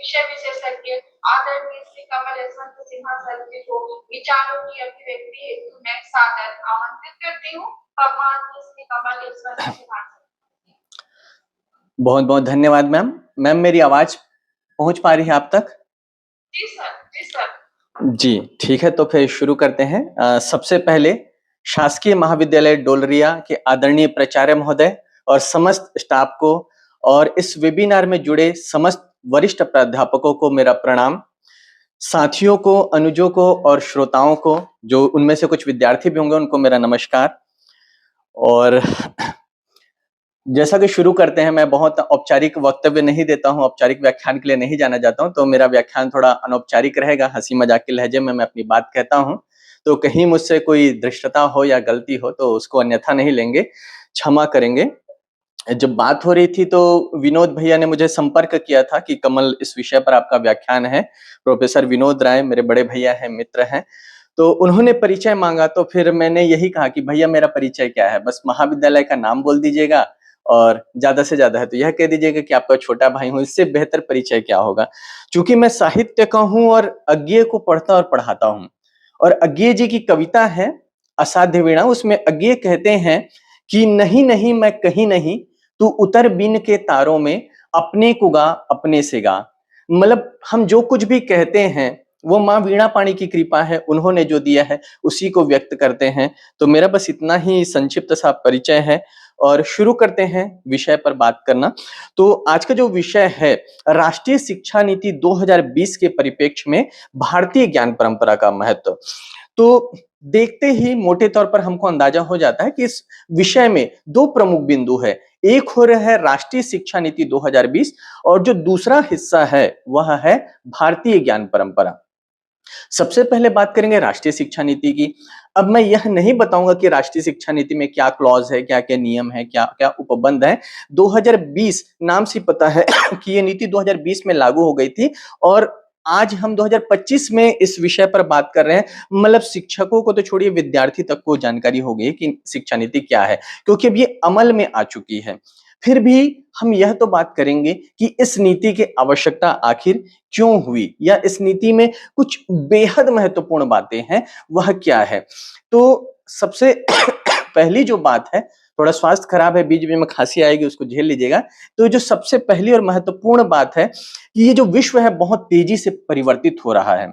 विषय विशेषज्ञ आदरणीय श्री कमल यशवंत सिन्हा सर जी को विचारों की अभिव्यक्ति हेतु मैं सादर आमंत्रित करती हूँ। सम्माननीय श्री कमल यशवंत सिन्हा सर। बहुत बहुत धन्यवाद मैम। मैम मेरी आवाज पहुंच पा रही है आप तक? जी सर, जी सर। जी ठीक है, तो फिर शुरू करते हैं। सबसे पहले शासकीय महाविद्यालय डोलरिया के आदरणीय प्राचार्य महोदय और समस्त स्टाफ को और इस वेबिनार में जुड़े समस्त वरिष्ठ प्राध्यापकों को मेरा प्रणाम। साथियों को, अनुजों को और श्रोताओं को, जो उनमें से कुछ विद्यार्थी भी होंगे, उनको मेरा नमस्कार। और जैसा कि शुरू करते हैं, मैं बहुत औपचारिक वक्तव्य नहीं देता हूं, औपचारिक व्याख्यान के लिए नहीं जाना जाता हूं, तो मेरा व्याख्यान थोड़ा अनौपचारिक रहेगा। हंसी मजाक के लहजे में मैं अपनी बात कहता हूं, तो कहीं मुझसे कोई धृष्टता हो या गलती हो तो उसको अन्यथा नहीं लेंगे, क्षमा करेंगे। जब बात हो रही थी तो विनोद भैया ने मुझे संपर्क किया था कि कमल इस विषय पर आपका व्याख्यान है। प्रोफेसर विनोद राय मेरे बड़े भैया हैं, मित्र हैं, तो उन्होंने परिचय मांगा। तो फिर मैंने यही कहा कि भैया मेरा परिचय क्या है, बस महाविद्यालय का नाम बोल दीजिएगा और ज्यादा से ज्यादा है तो यह कह दीजिएगा कि आपका छोटा भाई हूं, इससे बेहतर परिचय क्या होगा। क्योंकि मैं साहित्य का हूं और अज्ञेय को पढ़ता और पढ़ाता हूं। और अज्ञेय जी की कविता है असाध्य वीणा, उसमें अज्ञेय कहते हैं कि नहीं नहीं मैं कहीं नहीं, तू उतर बिन के तारों में, अपने को गा अपने से गा। मतलब हम जो कुछ भी कहते हैं वो माँ वीणा पाणी की कृपा है, उन्होंने जो दिया है उसी को व्यक्त करते हैं। तो मेरा बस इतना ही संक्षिप्त सा परिचय है और शुरू करते हैं विषय पर बात करना। तो आज का जो विषय है, राष्ट्रीय शिक्षा नीति 2020 के परिप्रेक्ष्य में भारतीय ज्ञान परंपरा का महत्व। तो देखते ही मोटे तौर पर हमको अंदाजा हो जाता है कि इस विषय में दो प्रमुख बिंदु है। एक हो रहा है राष्ट्रीय शिक्षा नीति 2020 और जो दूसरा हिस्सा है वह है भारतीय ज्ञान परंपरा। सबसे पहले बात करेंगे राष्ट्रीय शिक्षा नीति की। अब मैं यह नहीं बताऊंगा कि राष्ट्रीय शिक्षा नीति में क्या क्लॉज है, क्या क्या नियम है, क्या क्या उपबंध है। 2020 नाम से पता है कि ये नीति 2020 में लागू हो गई थी और आज हम 2025 में इस विषय पर बात कर रहे हैं। मतलब शिक्षकों को तो छोड़िए, विद्यार्थी तक को जानकारी हो गई कि शिक्षा नीति क्या है, क्योंकि अब ये अमल में आ चुकी है। फिर भी हम यह तो बात करेंगे कि इस नीति की आवश्यकता आखिर क्यों हुई, या इस नीति में कुछ बेहद महत्वपूर्ण बातें हैं, वह क्या है। तो सबसे पहली जो बात है, थोड़ा स्वास्थ्य खराब है, बीच बीच में खांसी आएगी, उसको झेल लीजिएगा। तो जो सबसे पहली और महत्वपूर्ण बात है कि ये जो विश्व है बहुत तेजी से परिवर्तित हो रहा है,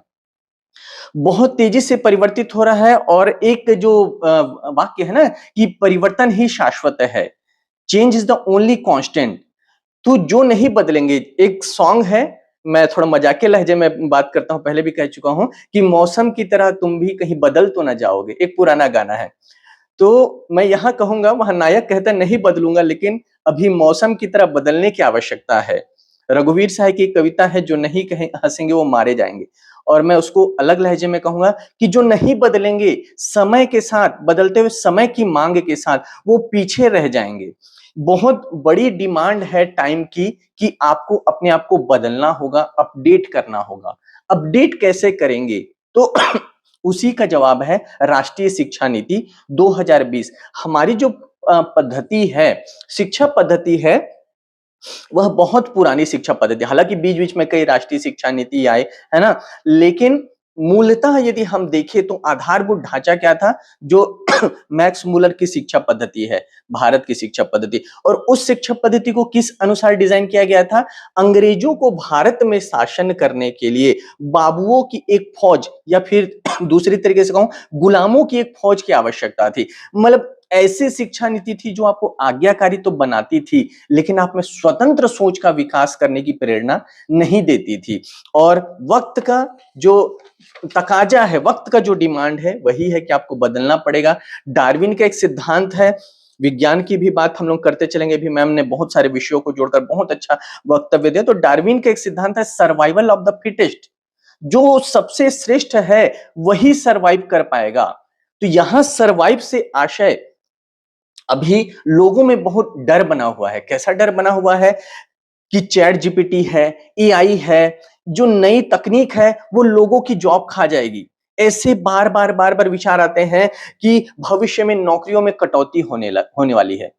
बहुत तेजी से परिवर्तित हो रहा है। और एक जो वाक्य है ना कि परिवर्तन ही शाश्वत है, change is the only constant. तो जो नहीं बदलेंगे, एक सॉन्ग है, मैं थोड़ा मजाक के लहजे में बात करता हूं, पहले भी कह चुका हूं कि मौसम की तरह तुम भी कहीं बदल तो ना जाओगे, एक पुराना गाना है। तो मैं यहां कहूंगा, वहां नायक कहता नहीं बदलूंगा, लेकिन अभी मौसम की तरह बदलने की आवश्यकता है। रघुवीर साहब की कविता है, जो नहीं कहें हंसेंगे वो मारे जाएंगे। और मैं उसको अलग लहजे में कहूंगा कि जो नहीं बदलेंगे, समय के साथ, बदलते हुए समय की मांग के साथ वो पीछे रह जाएंगे। बहुत बड़ी डिमांड है टाइम की कि आपको अपने आप को बदलना होगा, अपडेट करना होगा। अपडेट कैसे करेंगे? तो उसी का जवाब है राष्ट्रीय शिक्षा नीति 2020। हमारी जो पद्धति है, शिक्षा पद्धति है, वह बहुत पुरानी शिक्षा पद्धति, हालांकि बीच बीच में कई राष्ट्रीय शिक्षा नीति आए, है ना, लेकिन मूलतः यदि हम देखें तो आधारभूत ढांचा क्या था, जो मैक्स मूलर की शिक्षा पद्धति है, भारत की शिक्षा पद्धति। और उस शिक्षा पद्धति को किस अनुसार डिजाइन किया गया था? अंग्रेजों को भारत में शासन करने के लिए बाबुओं की एक फौज, या फिर दूसरी तरीके से कहूं गुलामों की एक फौज की आवश्यकता थी। मतलब ऐसी शिक्षा नीति थी जो आपको आज्ञाकारी तो बनाती थी, लेकिन आप में स्वतंत्र सोच का विकास करने की प्रेरणा नहीं देती थी। और वक्त का जो तकाजा है, वक्त का जो डिमांड है, वही है कि आपको बदलना पड़ेगा। डार्विन का एक सिद्धांत है, विज्ञान की भी बात हम लोग करते चलेंगे। भी मैम ने बहुत सारे विषयों को जोड़कर बहुत अच्छा वक्तव्य दिया। तो डार्विन का एक सिद्धांत है सर्वाइवल ऑफ द फिटेस्ट, जो सबसे श्रेष्ठ है वही सरवाइव कर पाएगा। तो यहां सरवाइव से आशय अभी लोगों में बहुत डर बना हुआ है। कैसा डर बना हुआ है कि चैट जीपीटी है, एआई है, जो नई तकनीक है वो लोगों की जॉब खा जाएगी। ऐसे बार बार विचार आते हैं कि भविष्य में नौकरियों में कटौती होने वाली है।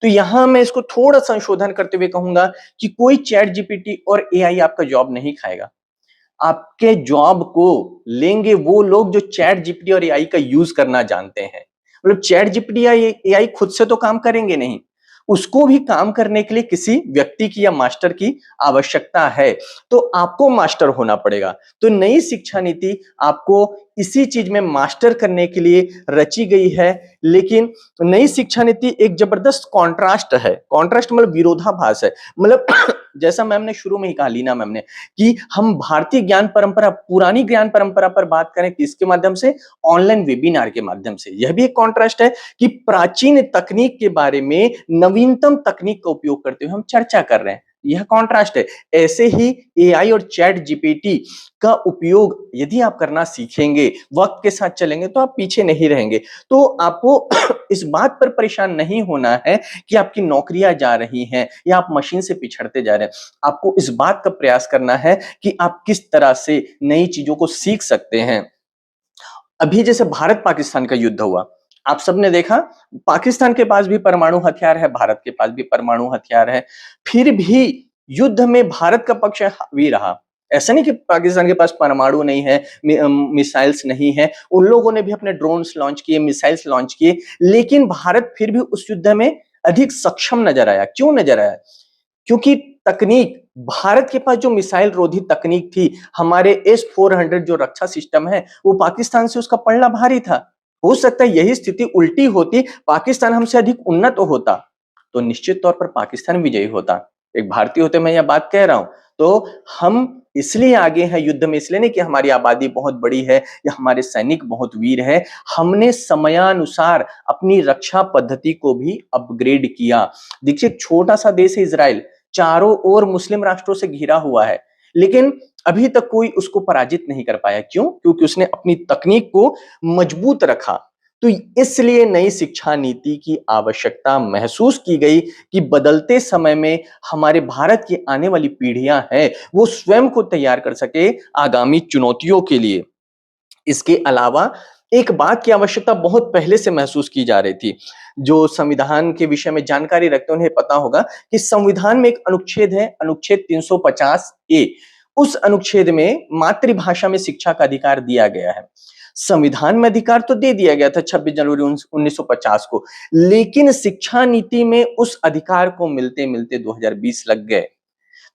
तो तो यहां मैं इसको थोड़ा संशोधन करते हुए कहूंगा कि कोई चैट जीपीटी और एआई आपका जॉब नहीं खाएगा। आपके जॉब को लेंगे वो लोग जो चैट जीपीटी और एआई का यूज करना जानते हैं। मतलब चैट जीपीटी या एआई खुद से तो काम करेंगे नहीं, उसको भी काम करने के लिए किसी व्यक्ति की या मास्टर की आवश्यकता है, तो आपको मास्टर होना पड़ेगा। तो नई शिक्षा नीति आपको इसी चीज में मास्टर करने के लिए रची गई है। लेकिन नई शिक्षा नीति एक जबरदस्त कॉन्ट्रास्ट है। कॉन्ट्रास्ट मतलब विरोधाभास है। मतलब जैसा मैम ने शुरू में ही कहा, लीना मैम ने, कि हम भारतीय ज्ञान परंपरा, पुरानी ज्ञान परंपरा पर बात करें किसके माध्यम से, ऑनलाइन वेबिनार के माध्यम से। यह भी एक कॉन्ट्रास्ट है कि प्राचीन तकनीक के बारे में नवीनतम तकनीक का उपयोग करते हुए हम चर्चा कर रहे हैं। यह कॉन्ट्रास्ट है। ऐसे ही एआई और चैट जीपीटी का उपयोग यदि आप करना सीखेंगे, वक्त के साथ चलेंगे, तो आप पीछे नहीं रहेंगे। तो आपको इस बात पर परेशान नहीं होना है कि आपकी नौकरियां जा रही हैं या आप मशीन से पिछड़ते जा रहे हैं। आपको इस बात का प्रयास करना है कि आप किस तरह से नई चीजों को सीख सकते हैं। अभी जैसे भारत पाकिस्तान का युद्ध हुआ, आप सबने देखा, पाकिस्तान के पास भी परमाणु हथियार है, भारत के पास भी परमाणु हथियार है, फिर भी युद्ध में भारत का पक्ष हावी रहा। ऐसा नहीं कि पाकिस्तान के पास परमाणु नहीं है, मिसाइल्स नहीं है, उन लोगों ने भी अपने ड्रोन्स लॉन्च किए, मिसाइल्स लॉन्च किए, लेकिन भारत फिर भी उस युद्ध में अधिक सक्षम नजर आया। क्यों नजर आया? क्योंकि तकनीक, भारत के पास जो मिसाइल रोधी तकनीक थी, हमारे S-400 जो रक्षा सिस्टम है, वो पाकिस्तान से उसका पलड़ा भारी था। हो सकता है यही स्थिति उल्टी होती, पाकिस्तान हमसे अधिक उन्नत होता, तो निश्चित तौर पर पाकिस्तान विजयी होता। एक भारतीय होते मैं यह बात कह रहा हूं। तो हम इसलिए आगे हैं युद्ध में, इसलिए नहीं कि हमारी आबादी बहुत बड़ी है या हमारे सैनिक बहुत वीर है। हमने समयानुसार अपनी रक्षा पद्धति को भी अपग्रेड किया। देखिए, एक छोटा सा देश है इजराइल, चारों ओर मुस्लिम राष्ट्रों से घिरा हुआ है, लेकिन अभी तक कोई उसको पराजित नहीं कर पाया। क्यों? क्योंकि उसने अपनी तकनीक को मजबूत रखा। तो इसलिए नई शिक्षा नीति की आवश्यकता महसूस की गई कि बदलते समय में हमारे भारत की आने वाली पीढ़ियां हैं, वो स्वयं को तैयार कर सके आगामी चुनौतियों के लिए। इसके अलावा एक बात की आवश्यकता बहुत पहले से महसूस की जा रही थी। जो संविधान के विषय में जानकारी रखते हैं उन्हें पता होगा कि संविधान में एक अनुच्छेद है, अनुच्छेद 350 ए। उस अनुच्छेद में मातृभाषा में शिक्षा का अधिकार दिया गया है। संविधान में अधिकार तो दे दिया गया था 26 जनवरी 1950 को, लेकिन शिक्षा नीति में उस अधिकार को मिलते मिलते 2020 लग गए।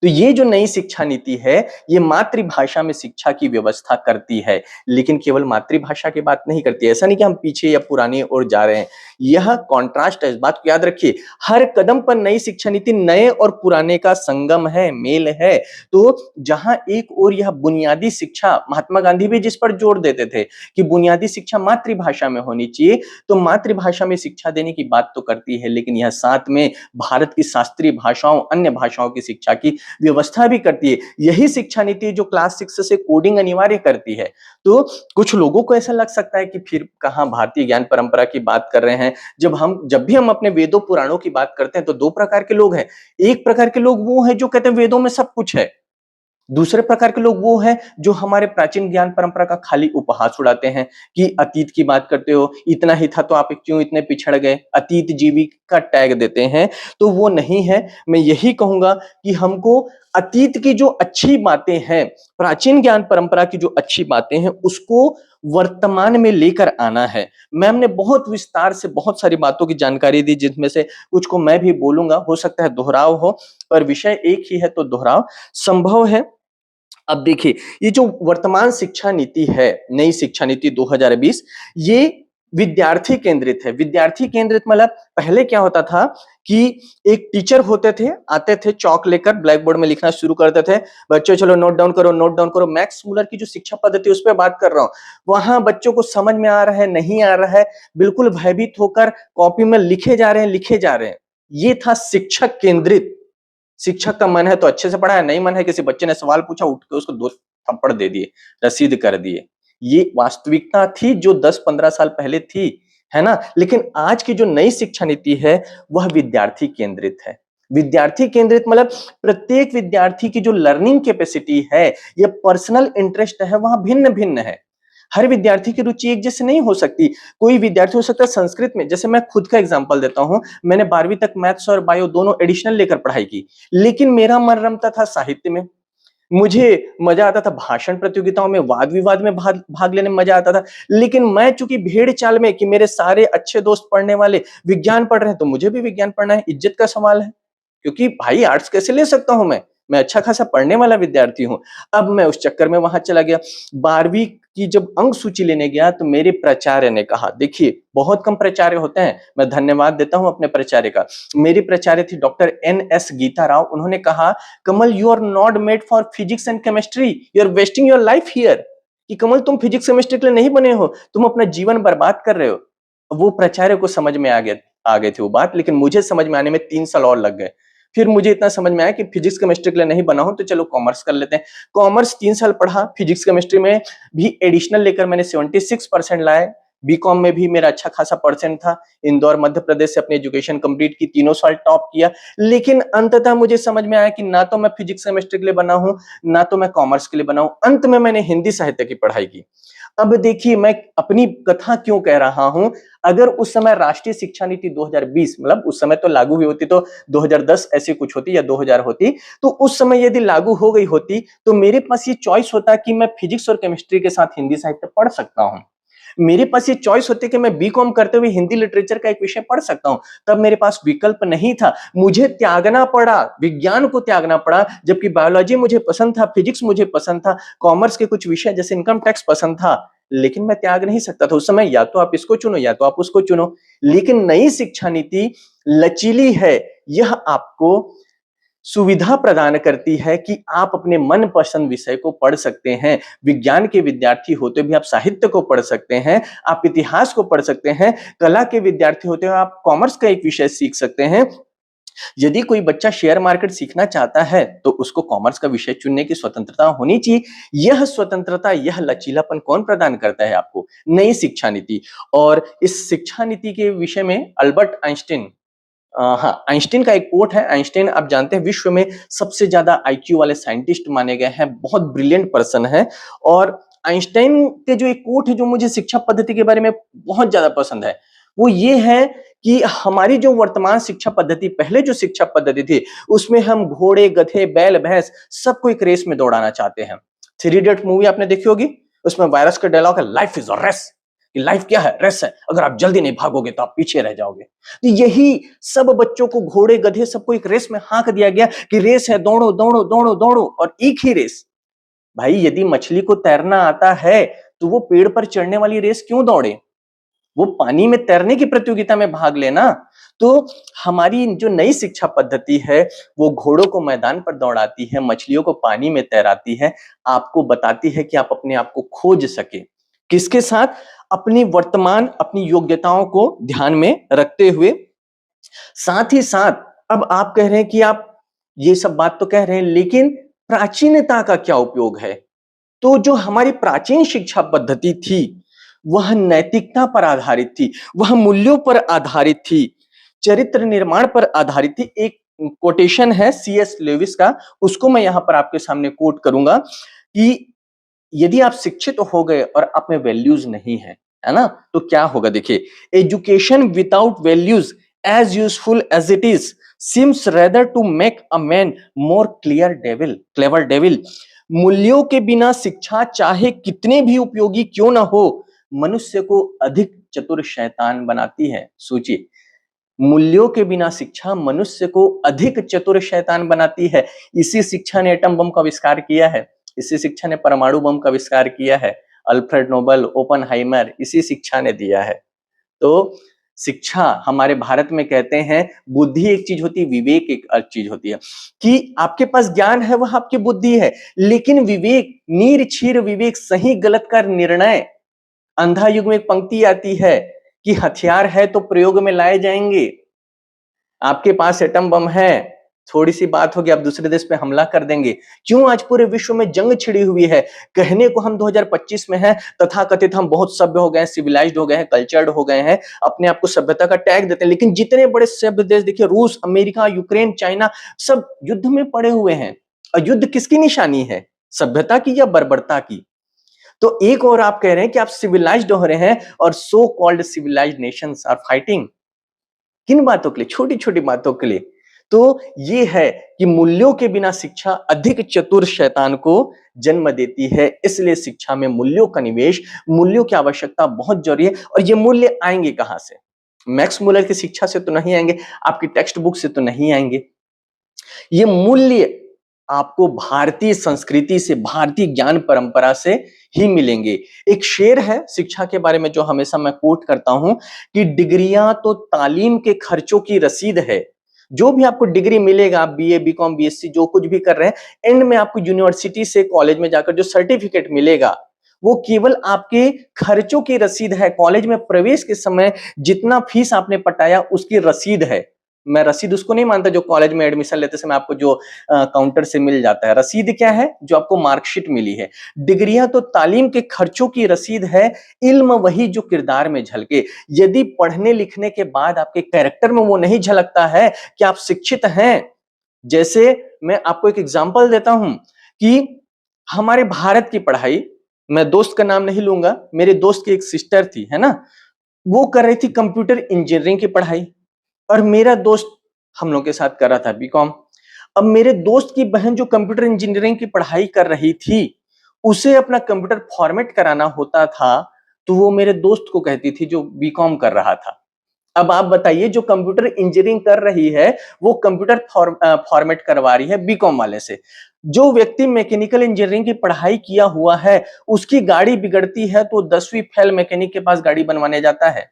तो ये जो नई शिक्षा नीति है, ये मातृभाषा में शिक्षा की व्यवस्था करती है, लेकिन केवल मातृभाषा की बात नहीं करती। ऐसा नहीं कि हम पीछे या पुरानी ओर जा रहे हैं, यह कॉन्ट्रास्ट है। इस बात को याद रखिए, हर कदम पर नई शिक्षा नीति नए और पुराने का संगम है, मेल है। तो जहां एक ओर यह बुनियादी शिक्षा, महात्मा गांधी भी जिस पर जोर देते थे कि बुनियादी शिक्षा मातृभाषा में होनी चाहिए, तो मातृभाषा में शिक्षा देने की बात तो करती है, लेकिन यह साथ में भारत की शास्त्रीय भाषाओं, अन्य भाषाओं की शिक्षा की व्यवस्था भी करती है। यही शिक्षा नीति जो क्लास 6 से कोडिंग अनिवार्य करती है। तो कुछ लोगों को ऐसा लग सकता है कि फिर कहां भारतीय ज्ञान परंपरा की बात कर रहे हैं। जब भी हम अपने वेदों पुराणों की बात करते हैं तो दो प्रकार के लोग हैं। एक प्रकार के लोग वो हैं जो कहते हैं वेदों में सब कुछ है। दूसरे प्रकार के लोग वो हैं जो हमारे प्राचीन ज्ञान परंपरा का खाली उपहास उड़ाते हैं कि अतीत की बात करते हो, इतना ही था तो आप क्यों इतने पिछड़ गए, अतीत जीवी का टैग देते हैं। तो वो नहीं है। मैं यही कहूंगा कि हमको अतीत की जो अच्छी बातें हैं, प्राचीन ज्ञान परंपरा की जो अच्छी बातें हैं, उसको वर्तमान में लेकर आना है। मैम ने बहुत विस्तार से बहुत सारी बातों की जानकारी दी, जिसमें से कुछ को मैं भी बोलूंगा, हो सकता है दोहराव हो, पर विषय एक ही है तो दोहराव संभव है। अब देखिए, ये जो वर्तमान शिक्षा नीति है, नई शिक्षा नीति 2020, ये विद्यार्थी केंद्रित है। विद्यार्थी केंद्रित मतलब पहले क्या होता था कि एक टीचर होते थे, आते थे चौक लेकर ब्लैक बोर्ड में लिखना शुरू करते थे, बच्चों चलो नोट डाउन करो, नोट डाउन करो। मैक्स मुलर की जो शिक्षा पद्धति उस पर बात कर रहा हूं, वहां बच्चों को समझ में आ रहा है, नहीं आ रहा है, बिल्कुल भयभीत होकर कॉपी में लिखे जा रहे हैं, लिखे जा रहे हैं। ये था शिक्षक केंद्रित। शिक्षक का मन है तो अच्छे से पढ़ाया, नहीं मन है, किसी बच्चे ने सवाल पूछा, उठ के उसको 2 थप्पड़ दे दिए, रसीद कर दिए। ये वास्तविकता थी जो 10-15 साल पहले थी, है ना? लेकिन आज की जो नई शिक्षा नीति है, वह विद्यार्थी केंद्रित है। विद्यार्थी केंद्रित मतलब प्रत्येक विद्यार्थी की जो लर्निंग कैपेसिटी है या पर्सनल इंटरेस्ट है, वहां भिन्न भिन्न है। हर विद्यार्थी की रुचि एक जैसे नहीं हो सकती। कोई विद्यार्थी हो सकता है संस्कृत में, जैसे मैं खुद का एग्जांपल देता हूं, मैंने 12वीं तक मैथ्स और बायो दोनों एडिशनल लेकर पढ़ाई की, लेकिन मेरा मन रमता था साहित्य में। मुझे मजा आता था भाषण प्रतियोगिताओं में, वाद विवाद में भाग भाग लेने में मजा आता था। लेकिन मैं चूंकि भेड़ चाल में कि मेरे सारे अच्छे दोस्त पढ़ने वाले विज्ञान पढ़ रहे हैं, तो मुझे भी विज्ञान पढ़ना है, इज्जत का सवाल है। क्योंकि भाई आर्ट्स कैसे ले सकता हूं मैं अच्छा खासा पढ़ने वाला विद्यार्थी हूं। अब मैं उस चक्कर में वहां चला गया। 12वीं की जब अंक सूची लेने गया तो मेरे प्राचार्य ने कहा, देखिए बहुत कम प्राचार्य होते हैं, मैं धन्यवाद देता हूं अपने प्राचार्य का। मेरी प्राचार्य थी डॉक्टर NS गीता राव। उन्होंने कहा, Kamal you are not made for physics and chemistry, you are wasting your life here. कि कमल तुम फिजिक्स केमिस्ट्री के लिए नहीं बने हो, तुम अपना जीवन बर्बाद कर रहे हो। वो प्राचार्य को समझ में आ गए थे वो बात, लेकिन मुझे समझ में आने में 3 साल और लग गए। फिर मुझे इतना समझ में आया कि फिजिक्स केमिस्ट्री के लिए नहीं बना हूं तो चलो कॉमर्स कर लेते हैं। कॉमर्स 3 साल पढ़ा, फिजिक्स केमिस्ट्री में भी एडिशनल लेकर मैंने 76% लाए। बीकॉम में भी मेरा अच्छा खासा परसेंट था। इंदौर मध्य प्रदेश से अपनी एजुकेशन कंप्लीट की, तीनों साल टॉप किया। लेकिन अंततः मुझे समझ में आया कि ना तो मैं फिजिक्स केमिस्ट्री के लिए बना हूं, ना तो मैं कॉमर्स के लिए बना हूं। अंत में मैंने हिंदी साहित्य की पढ़ाई की। अब देखिए मैं अपनी कथा क्यों कह रहा हूं। अगर उस समय राष्ट्रीय शिक्षा नीति 2020, मतलब उस समय तो लागू हुई होती तो 2010 ऐसी कुछ होती या 2000 होती, तो उस समय यदि लागू हो गई होती तो मेरे पास ये चॉइस होता कि मैं फिजिक्स और केमिस्ट्री के साथ हिंदी साहित्य पढ़ सकता हूं। मेरे पास ये चॉइस होती कि मैं बीकॉम करते हुए हिंदी लिटरेचर का एक विषय पढ़ सकता हूं। तब मेरे पास विकल्प नहीं था, मुझे त्यागना पड़ा, विज्ञान को त्यागना पड़ा। जबकि बायोलॉजी मुझे पसंद था, फिजिक्स मुझे पसंद था, कॉमर्स के कुछ विषय जैसे इनकम टैक्स पसंद था, लेकिन मैं त्याग नहीं सकता था। उस समय या तो आप इसको चुनो या तो आप उसको चुनो। लेकिन नई शिक्षा नीति लचीली है, यह आपको सुविधा प्रदान करती है कि आप अपने मनपसंद विषय को पढ़ सकते हैं। विज्ञान के विद्यार्थी होते भी आप साहित्य को पढ़ सकते हैं, आप इतिहास को पढ़ सकते हैं। कला के विद्यार्थी होते हुए आप कॉमर्स का एक विषय सीख सकते हैं। यदि कोई बच्चा शेयर मार्केट सीखना चाहता है तो उसको कॉमर्स का विषय चुनने की स्वतंत्रता होनी चाहिए। यह स्वतंत्रता, यह लचीलापन कौन प्रदान करता है आपको? नई शिक्षा नीति। और इस शिक्षा नीति के विषय में अल्बर्ट आइंस्टीन, हाँ, आइंस्टीन का एक कोट है। आइंस्टीन आप जानते हैं विश्व में सबसे ज्यादा IQ वाले साइंटिस्ट माने गए हैं, बहुत ब्रिलियंट पर्सन है। और आइंस्टाइन के जो एक कोट है जो मुझे शिक्षा पद्धति के बारे में बहुत ज्यादा पसंद है, वो ये है कि हमारी जो वर्तमान शिक्षा पद्धति, पहले जो शिक्षा पद्धति थी उसमें हम घोड़े, गधे, बैल, भैंस सबको एक रेस में दौड़ाना चाहते हैं। 3 इडियट मूवी आपने देखी होगी, उसमें वायरस का डायलॉग है, life is a race. Life क्या है? रेस है। अगर आप जल्दी नहीं भागोगे तो आप पीछे रह जाओगे। तो यही सब बच्चों को, घोड़े, गधे सबको एक रेस में हाँक दिया गया कि रेस है, दौड़ो दौड़ो दौड़ो दौड़ो, और एक ही रेस। भाई यदि मछली को तैरना आता है तो वो पेड़ पर चढ़ने वाली रेस क्यों दौड़े? वो पानी में तैरने की प्रतियोगिता में भाग लेना। तो हमारी जो नई शिक्षा पद्धति है वो घोड़ों को मैदान पर दौड़ाती है, मछलियों को पानी में तैराती है, आपको बताती है कि आप अपने आप को खोज सके। किसके साथ? अपनी वर्तमान, अपनी योग्यताओं को ध्यान में रखते हुए। साथ ही साथ अब आप कह रहे हैं कि आप ये सब बात तो कह रहे हैं, लेकिन प्राचीनता का क्या उपयोग है? तो जो हमारी प्राचीन शिक्षा पद्धति थी वह नैतिकता पर आधारित थी, वह मूल्यों पर आधारित थी, चरित्र निर्माण पर आधारित थी। एक कोटेशन है CS लेविस का, उसको मैं यहां पर आपके सामने कोट करूंगा कि यदि आप शिक्षित हो गए और आप में वैल्यूज नहीं है ना, तो क्या होगा? देखिए, education without values as useful as it is seems rather to make a man more clever devil. मूल्यों के बिना शिक्षा चाहे कितने भी उपयोगी क्यों ना हो, मनुष्य को अधिक चतुर शैतान बनाती है। सोचिए, मूल्यों के बिना शिक्षा मनुष्य को अधिक चतुर शैतान बनाती है। इसी शिक्षा ने एटम बम का आविष्कार किया है, इसी शिक्षा ने परमाणु बम का आविष्कार किया है। अल्फ्रेड नोबेल, ओपनहाइमर, इसी शिक्षा ने दिया है। तो शिक्षा, हमारे भारत में कहते हैं बुद्धि एक चीज होती है, विवेक एक अलग चीज होती है। कि आपके पास ज्ञान है वह आपकी बुद्धि है, लेकिन विवेक, नीर क्षीर विवेक, सही गलत का निर्णय। अंधा युग में एक पंक्ति आती है कि हथियार है तो प्रयोग में लाए जाएंगे। आपके पास एटम बम है, थोड़ी सी बात होगी आप दूसरे देश पे हमला कर देंगे। क्यों आज पूरे विश्व में जंग छिड़ी हुई है? कहने को हम 2025 में हैं, तथाकथित हम बहुत सभ्य हो गए हैं, सिविलाइज्ड हो गए हैं, कल्चर्ड हो गए हैं, अपने आप को सभ्यता का टैग देते हैं। लेकिन जितने बड़े सभ्य देश देखिए, रूस, अमेरिका, यूक्रेन, चाइना, सब युद्ध में पड़े हुए हैं। और युद्ध किसकी निशानी है? सभ्यता की या बर्बरता की? तो एक और आप कह रहे हैं कि आप सिविलाइज्ड हो रहे हैं और so called civilized nations are fighting. किन बातों के लिए? छोटी छोटी बातों के लिए। तो ये है कि मूल्यों के बिना शिक्षा अधिक चतुर शैतान को जन्म देती है। इसलिए शिक्षा में मूल्यों का निवेश, मूल्यों की आवश्यकता बहुत जरूरी है। और ये मूल्य आएंगे कहां से? मैक्स मुलर की शिक्षा से तो नहीं आएंगे, आपकी टेक्स्ट बुक से तो नहीं आएंगे। ये मूल्य आपको भारतीय संस्कृति से, भारतीय ज्ञान परंपरा से ही मिलेंगे। एक शेर है शिक्षा के बारे में जो हमेशा मैं कोट करता हूं कि डिग्रियां तो तालीम के खर्चों की रसीद है। जो भी आपको डिग्री मिलेगा, आप बीए, बीकॉम, बीएससी जो कुछ भी कर रहे हैं, एंड में आपको यूनिवर्सिटी से, कॉलेज में जाकर जो सर्टिफिकेट मिलेगा वो केवल आपके खर्चों की रसीद है। कॉलेज में प्रवेश के समय जितना फीस आपने पटाया उसकी रसीद है। मैं रसीद उसको नहीं मानता जो कॉलेज में एडमिशन लेते समय आपको जो काउंटर से मिल जाता है। रसीद क्या है? जो आपको मार्कशीट मिली है। डिग्रियां तो तालीम के खर्चों की रसीद है, इल्म वही जो किरदार में झलके। यदि पढ़ने लिखने के बाद आपके कैरेक्टर में वो नहीं झलकता है कि आप शिक्षित हैं, जैसे मैं आपको एक एग्जांपल देता हूं कि हमारे भारत की पढ़ाई, मैं दोस्त का नाम नहीं लूंगा, मेरे दोस्त की एक सिस्टर थी, है ना, वो कर रही थी कंप्यूटर इंजीनियरिंग की पढ़ाई और मेरा दोस्त हम लोग के साथ कर रहा था बीकॉम। अब मेरे दोस्त की बहन जो कंप्यूटर इंजीनियरिंग की पढ़ाई कर रही थी, उसे अपना कंप्यूटर फॉर्मेट कराना होता था, तो वो मेरे दोस्त को कहती थी जो बीकॉम कर रहा था। अब आप बताइए, जो कंप्यूटर इंजीनियरिंग कर रही है वो कंप्यूटर फॉर्मेट करवा रही है बीकॉम वाले से। जो व्यक्ति मैकेनिकल इंजीनियरिंग की पढ़ाई किया हुआ है, उसकी गाड़ी बिगड़ती है तो 10वीं फेल मैकेनिक के पास गाड़ी बनवाने जाता है।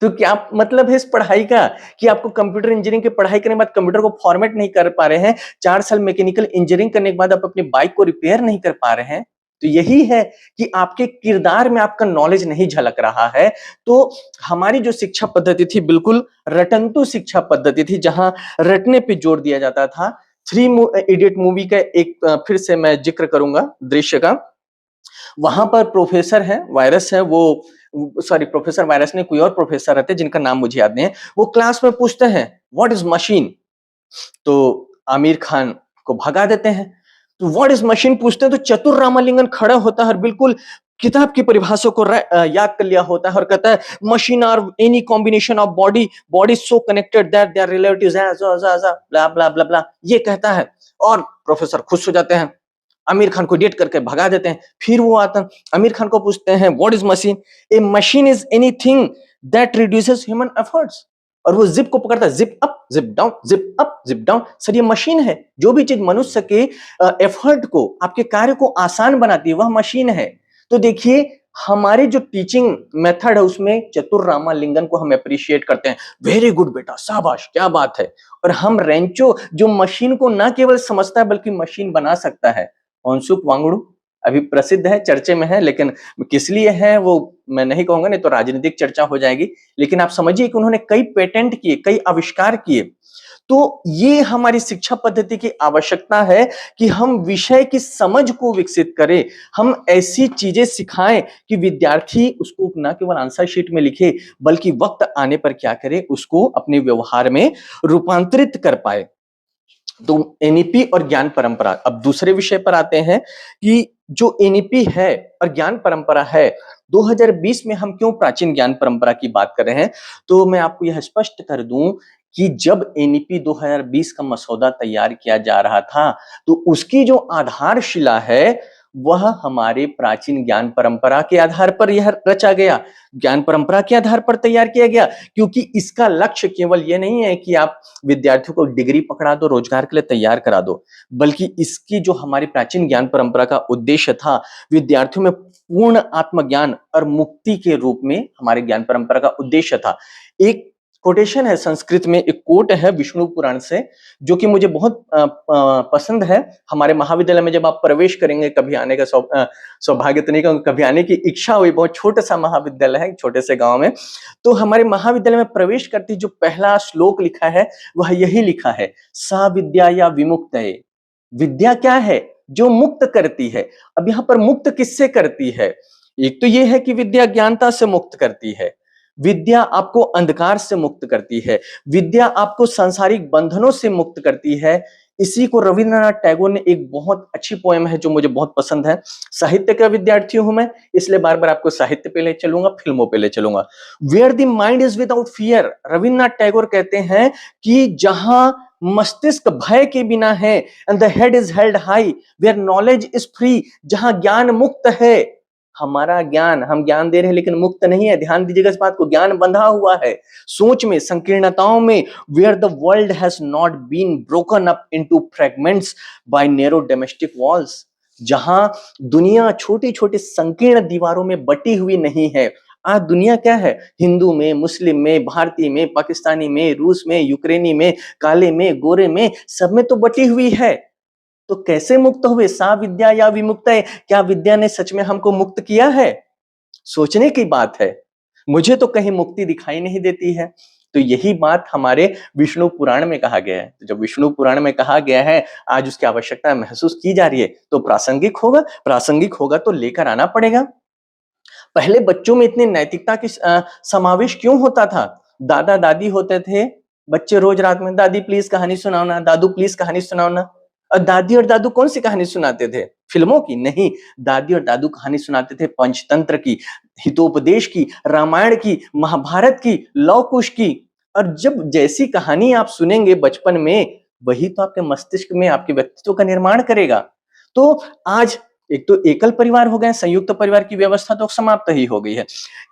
तो क्या मतलब है इस पढ़ाई का कि आपको कंप्यूटर इंजीनियरिंग की पढ़ाई करने के बाद कंप्यूटर को फॉर्मेट नहीं कर पा रहे हैं, 4 साल मैकेनिकल इंजीनियरिंग करने के बाद आप अपनी बाइक को रिपेयर नहीं कर पा रहे हैं? तो यही है कि आपके किरदार में आपका नॉलेज नहीं झलक रहा है। तो हमारी जो शिक्षा पद्धति थी बिल्कुल रटंतु शिक्षा पद्धति थी, जहां रटने पे जोर दिया जाता था। थ्री इडियट मूवी का एक फिर से मैं जिक्र करूंगा दृश्य का। वहां पर प्रोफेसर है, वायरस है, वो सॉरी प्रोफेसर वायरस नहीं, कोई और प्रोफेसर रहते हैं जिनका नाम मुझे याद नहीं है। वो क्लास में पूछते हैं व्हाट इज मशीन, तो आमिर खान को भगा देते हैं। तो व्हाट इज मशीन पूछते हैं तो चतुर रामालिंगन खड़ा होता है और बिल्कुल किताब की परिभाषा को याद कर लिया होता है और कहता है machine are any combination of body body so connected that their relatives blah blah blah blah, ये कहता है और प्रोफेसर खुश हो जाते हैं। आमिर खान को डेट करके भगा देते हैं। फिर वो आता, आमिर खान को पूछते हैं what is machine, A machine is anything that reduces human efforts, और वो जिप को पकड़ता है, zip up zip down zip up zip down. Sir ये मशीन है, जो भी चीज मनुष्य के एफर्ट को, आपके कार्य को आसान बनाती है वह मशीन है। तो देखिए हमारी जो टीचिंग मेथड है उसमें चतुर रामालिंगन को हम अप्रिशिएट करते हैं, वेरी गुड बेटा, शाबाश, क्या बात है। और हम रेंचो जो मशीन को ना केवल समझता है बल्कि मशीन बना सकता है, अंशुक वांगड़ू अभी प्रसिद्ध है, चर्चे में है, लेकिन किस लिए है वो मैं नहीं कहूंगा, नहीं तो राजनीतिक चर्चा हो जाएगी। लेकिन आप समझिए कि उन्होंने कई पेटेंट किए, कई आविष्कार किए। तो ये हमारी शिक्षा पद्धति की आवश्यकता है कि हम विषय की समझ को विकसित करें, हम ऐसी चीजें सिखाएं कि विद्यार्थी उसको न केवल आंसर शीट में लिखे बल्कि वक्त आने पर क्या करे, उसको अपने व्यवहार में रूपांतरित कर पाए। तो एनईपी और ज्ञान परंपरा, अब दूसरे विषय पर आते हैं कि जो एनईपी है और ज्ञान परंपरा है, 2020 में हम क्यों प्राचीन ज्ञान परंपरा की बात कर रहे हैं, तो मैं आपको यह स्पष्ट कर दूं कि जब एनईपी 2020 का मसौदा तैयार किया जा रहा था तो उसकी जो आधारशिला है वह हमारे प्राचीन ज्ञान परंपरा के आधार पर यह रचा गया, ज्ञान परंपरा के आधार पर तैयार किया गया। क्योंकि इसका लक्ष्य केवल यह नहीं है कि आप विद्यार्थियों को डिग्री पकड़ा दो, रोजगार के लिए तैयार करा दो, बल्कि इसकी जो हमारी प्राचीन ज्ञान परंपरा का उद्देश्य था, विद्यार्थियों में पूर्ण आत्मज्ञान और मुक्ति के रूप में हमारे ज्ञान परंपरा का उद्देश्य था। एक कोटेशन है संस्कृत में, एक कोट है विष्णु पुराण से जो कि मुझे बहुत पसंद है। हमारे महाविद्यालय में जब आप प्रवेश करेंगे, कभी आने का सौभाग्य तो नहीं कहूंगा, कभी आने की इच्छा हुई, बहुत छोटा सा महाविद्यालय है छोटे से गांव में, तो हमारे महाविद्यालय में प्रवेश करती जो पहला श्लोक लिखा है वह यही लिखा है, सा विद्या या विमुक्त है। विद्या क्या है? जो मुक्त करती है। अब यहाँ पर मुक्त किससे करती है? एक तो यह है कि विद्या ज्ञानता से मुक्त करती है, विद्या आपको अंधकार से मुक्त करती है, विद्या आपको सांसारिक बंधनों से मुक्त करती है। इसी को रविंद्रनाथ टैगोर ने एक बहुत अच्छी पोएम है जो मुझे बहुत पसंद है। साहित्य का विद्यार्थी हूं मैं, इसलिए बार बार आपको साहित्य पे ले चलूंगा, फिल्मों पे ले चलूंगा। Where the mind is without fear, Rabindranath Tagore कहते हैं कि जहां मस्तिष्क भय के बिना है, and the head is held high, where knowledge is free, जहां ज्ञान मुक्त है। हमारा ज्ञान, हम ज्ञान दे रहे हैं लेकिन मुक्त नहीं है, ध्यान दीजिएगा इस बात को, ज्ञान बंधा हुआ है सोच में, संकीर्णताओं में। Where the world has not been broken up into fragments by narrow domestic walls, जहां दुनिया छोटी छोटी संकीर्ण दीवारों में बटी हुई नहीं है। आज दुनिया क्या है, हिंदू में, मुस्लिम में, भारतीय में, पाकिस्तानी में, रूस में, यूक्रेनी में, काले में, गोरे में, सब में तो बटी हुई है। तो कैसे मुक्त हुए, सा विद्या या विमुक्त है, क्या विद्या ने सच में हमको मुक्त किया है? सोचने की बात है। मुझे तो कहीं मुक्ति दिखाई नहीं देती है। तो यही बात हमारे विष्णु पुराण में कहा गया है। तो जब विष्णु पुराण में कहा गया है, आज उसकी आवश्यकता महसूस की जा रही है, तो प्रासंगिक होगा तो लेकर आना पड़ेगा। पहले बच्चों में इतनी नैतिकता की समावेश क्यों होता था? दादा दादी होते थे, बच्चे रोज रात में दादी प्लीज कहानी सुनाओ ना, दादू प्लीज कहानी सुनाओ ना। और दादी और दादू कौन सी कहानी सुनाते थे? फिल्मों की नहीं, दादी और दादू कहानी सुनाते थे पंचतंत्र की, हितोपदेश की, रामायण की, महाभारत की, लव कुश की। और जब जैसी कहानी आप सुनेंगे बचपन में, वही तो आपके मस्तिष्क में आपके व्यक्तित्व का निर्माण करेगा। तो आज एक तो एकल परिवार हो गए, संयुक्त परिवार की व्यवस्था तो समाप्त ही हो गई है।